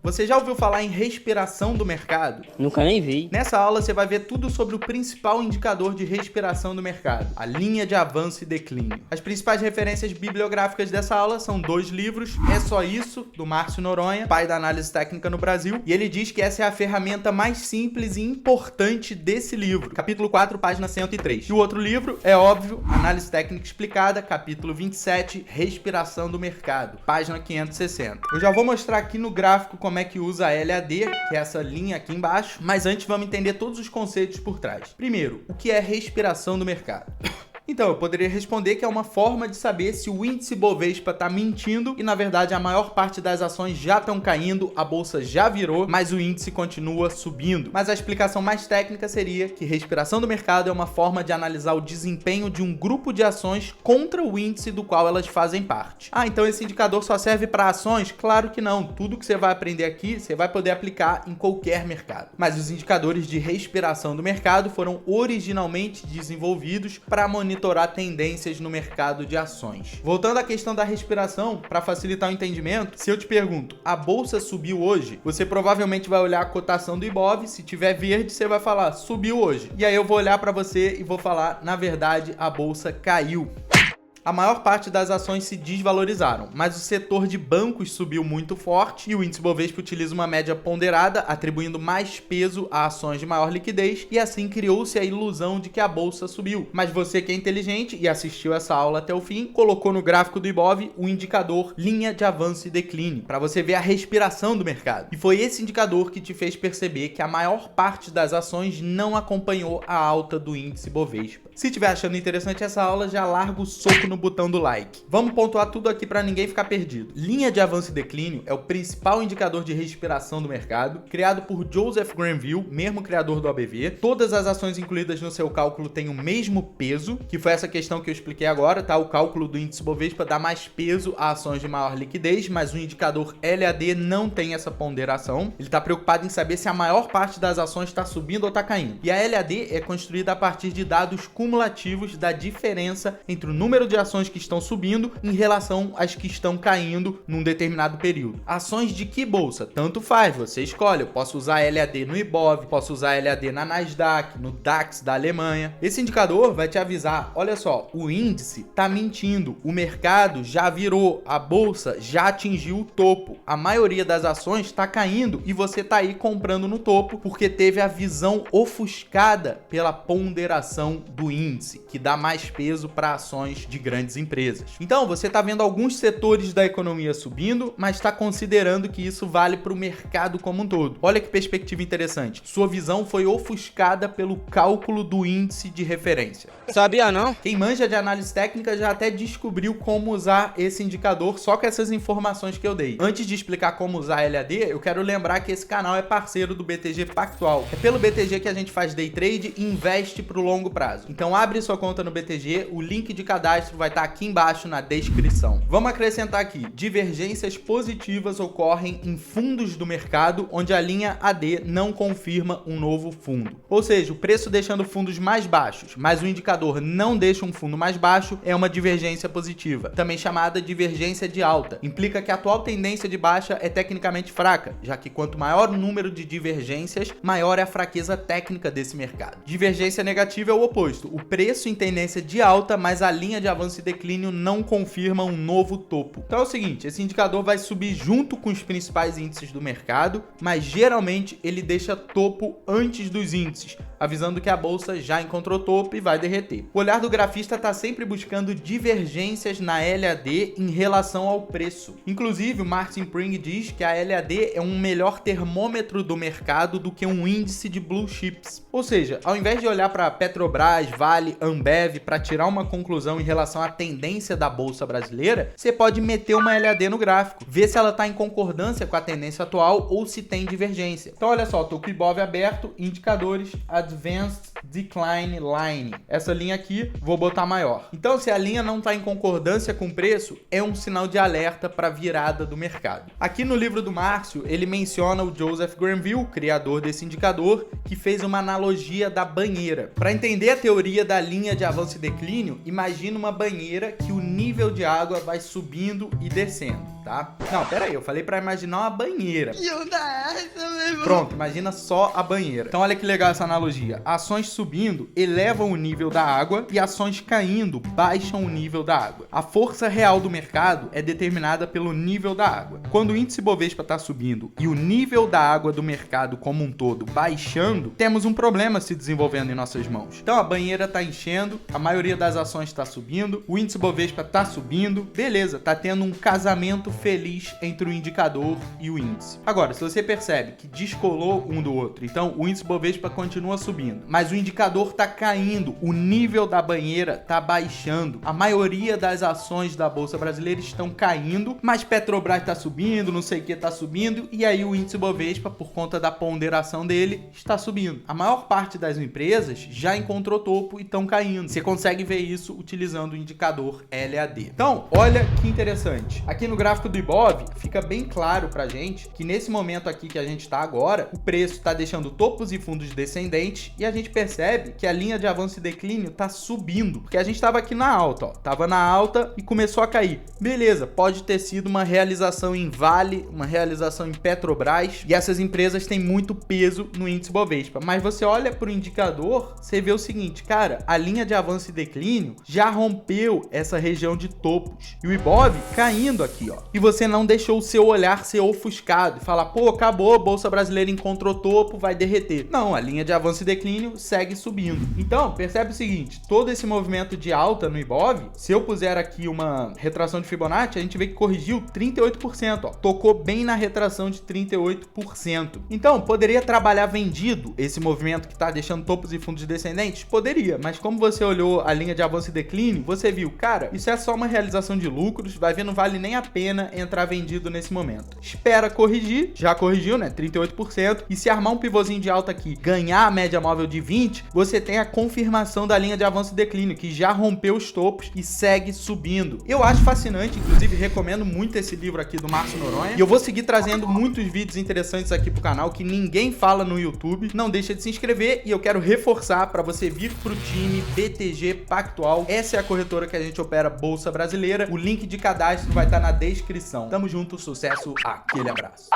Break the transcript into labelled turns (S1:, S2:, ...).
S1: Você já ouviu falar em respiração do mercado?
S2: Nunca nem vi.
S1: Nessa aula você vai ver tudo sobre o principal indicador de respiração do mercado, a linha de avanço e declínio. As principais referências bibliográficas dessa aula são 2 livros, É Só Isso, do Márcio Noronha, pai da análise técnica no Brasil, e ele diz que essa é a ferramenta mais simples e importante desse livro, capítulo 4, página 103. E o outro livro é óbvio, Análise Técnica Explicada, capítulo 27, Respiração do Mercado, página 560. Eu já vou mostrar aqui no gráfico como é que usa a LAD, que é essa linha aqui embaixo, mas antes vamos entender todos os conceitos por trás. Primeiro, o que é respiração do mercado? Então, eu poderia responder que é uma forma de saber se o índice Bovespa está mentindo e, na verdade, a maior parte das ações já estão caindo, a bolsa já virou, mas o índice continua subindo. Mas a explicação mais técnica seria que respiração do mercado é uma forma de analisar o desempenho de um grupo de ações contra o índice do qual elas fazem parte. Ah, então esse indicador só serve para ações? Claro que não. Tudo que você vai aprender aqui, você vai poder aplicar em qualquer mercado. Mas os indicadores de respiração do mercado foram originalmente desenvolvidos para monitorar tendências no mercado de ações. Voltando à questão da respiração, para facilitar o entendimento, se eu te pergunto, a bolsa subiu hoje? Você provavelmente vai olhar a cotação do Ibov, se tiver verde, você vai falar, subiu hoje. E aí eu vou olhar para você e vou falar, na verdade, a bolsa caiu. A maior parte das ações se desvalorizaram, mas o setor de bancos subiu muito forte e o índice Bovespa utiliza uma média ponderada, atribuindo mais peso a ações de maior liquidez e assim criou-se a ilusão de que a bolsa subiu. Mas você que é inteligente e assistiu essa aula até o fim, colocou no gráfico do Ibov o indicador linha de avanço e declínio, para você ver a respiração do mercado. E foi esse indicador que te fez perceber que a maior parte das ações não acompanhou a alta do índice Bovespa. Se estiver achando interessante essa aula, já larga o soco no botão do like. Vamos pontuar tudo aqui para ninguém ficar perdido. Linha de avanço e declínio é o principal indicador de respiração do mercado, criado por Joseph Granville, mesmo criador do ABV. Todas as ações incluídas no seu cálculo têm o mesmo peso, que foi essa questão que eu expliquei agora, tá? O cálculo do índice Bovespa dá mais peso a ações de maior liquidez, mas o indicador LAD não tem essa ponderação. Ele está preocupado em saber se a maior parte das ações está subindo ou está caindo. E a LAD é construída a partir de dados cumulativos da diferença entre o número de ações que estão subindo em relação às que estão caindo num determinado período. Ações de que bolsa? Tanto faz, você escolhe. Eu posso usar LAD no Ibov, posso usar LAD na Nasdaq, no DAX da Alemanha. Esse indicador vai te avisar, olha só, o índice tá mentindo, o mercado já virou, a bolsa já atingiu o topo, a maioria das ações está caindo e você tá aí comprando no topo porque teve a visão ofuscada pela ponderação do índice, que dá mais peso para ações de grandes empresas. Então, você está vendo alguns setores da economia subindo, mas está considerando que isso vale para o mercado como um todo. Olha que perspectiva interessante. Sua visão foi ofuscada pelo cálculo do índice de referência.
S2: Sabia não?
S1: Quem manja de análise técnica já até descobriu como usar esse indicador só com essas informações que eu dei. Antes de explicar como usar a LAD, eu quero lembrar que esse canal é parceiro do BTG Pactual. É pelo BTG que a gente faz day trade e investe para o longo prazo. Então abre sua conta no BTG, o link de cadastro vai estar aqui embaixo na descrição. Vamos acrescentar aqui, divergências positivas ocorrem em fundos do mercado onde a linha AD não confirma um novo fundo. Ou seja, o preço deixando fundos mais baixos, mas o indicador não deixa um fundo mais baixo, é uma divergência positiva, também chamada divergência de alta. Implica que a atual tendência de baixa é tecnicamente fraca, já que quanto maior o número de divergências, maior é a fraqueza técnica desse mercado. Divergência negativa é o oposto, o preço em tendência de alta, mas a linha de avanço e declínio não confirma um novo topo. Então é o seguinte, esse indicador vai subir junto com os principais índices do mercado, mas geralmente ele deixa topo antes dos índices, avisando que a bolsa já encontrou topo e vai derreter. O olhar do grafista está sempre buscando divergências na LAD em relação ao preço. Inclusive, o Martin Pring diz que a LAD é um melhor termômetro do mercado do que um índice de blue chips. Ou seja, ao invés de olhar para Petrobras, Vale, Ambev para tirar uma conclusão em relação à tendência da bolsa brasileira, você pode meter uma LAD no gráfico, ver se ela está em concordância com a tendência atual ou se tem divergência. Então olha só, estou com o Ibov aberto, indicadores, Advanced Decline Line. Essa linha aqui, vou botar maior. Então, se a linha não está em concordância com o preço, é um sinal de alerta para a virada do mercado. Aqui no livro do Márcio, ele menciona o Joseph Granville, criador desse indicador, que fez uma analogia da banheira. Para entender a teoria da linha de avanço e declínio, imagina uma banheira que o nível de água vai subindo e descendo, tá? Não, pera aí, eu falei para imaginar uma banheira. Pronto, imagina só a banheira. Então olha que legal essa analogia. Ações subindo elevam o nível da água e ações caindo baixam o nível da água. A força real do mercado é determinada pelo nível da água. Quando o índice Bovespa está subindo e o nível da água do mercado como um todo baixando, temos um problema se desenvolvendo em nossas mãos. Então a banheira está enchendo, a maioria das ações está subindo, o índice Bovespa está subindo, beleza, está tendo um casamento feliz entre o indicador e o índice. Agora, se você percebe que descolou um do outro, então o índice Bovespa continua subindo, mas o indicador está caindo, o nível da banheira está baixando, a maioria das ações da Bolsa Brasileira estão caindo, mas Petrobras está subindo, não sei o que está subindo, e aí o índice Bovespa, por conta da ponderação dele, está subindo. A maior parte das empresas já encontrou topo e estão caindo. Você consegue ver isso utilizando o indicador LAD. Então, olha que interessante. Aqui no gráfico do Ibov, fica bem claro pra gente que nesse momento aqui que a gente está agora, o preço está deixando topos e fundos descendentes e a gente percebe que a linha de avanço e declínio está subindo, porque a gente estava aqui na alta, ó, estava na alta e começou a cair. Beleza, pode ter sido uma realização em Vale, uma realização em Petrobras, e essas empresas têm muito peso no índice Bovespa, mas você olha para o indicador, você vê o seguinte, cara, a linha de avanço e declínio já rompeu essa região de topos, e o Ibov caindo aqui, ó, e você não deixou o seu olhar ser ofuscado e falar, pô, acabou, a Bolsa Brasileira encontrou topo, vai derreter. Não, a linha de avanço e declínio segue subindo. Então, percebe o seguinte, todo esse movimento de alta no Ibov, se eu puser aqui uma retração de Fibonacci, a gente vê que corrigiu 38%, ó, tocou bem na retração de 38%. Então, poderia trabalhar vendido esse movimento que está deixando topos e fundos descendentes? Poderia, mas como você olhou a linha de avanço e declínio, você viu, cara, isso é só uma realização de lucros, vai ver, não vale nem a pena entrar vendido nesse momento. Espera corrigir, já corrigiu, né, 38%, e se armar um pivôzinho de alta aqui, ganhar a média móvel de 20, você tem a confirmação da linha de avanço e declínio, que já rompeu os topos e segue subindo. Eu acho fascinante, inclusive recomendo muito esse livro aqui do Márcio Noronha, e eu vou seguir trazendo muitos vídeos interessantes aqui pro canal que ninguém fala no YouTube. Não deixa de se inscrever e eu quero reforçar para você vir pro time BTG Pactual. Essa é a corretora que a gente opera Bolsa Brasileira. O link de cadastro vai estar na descrição. Tamo junto, sucesso, aquele abraço.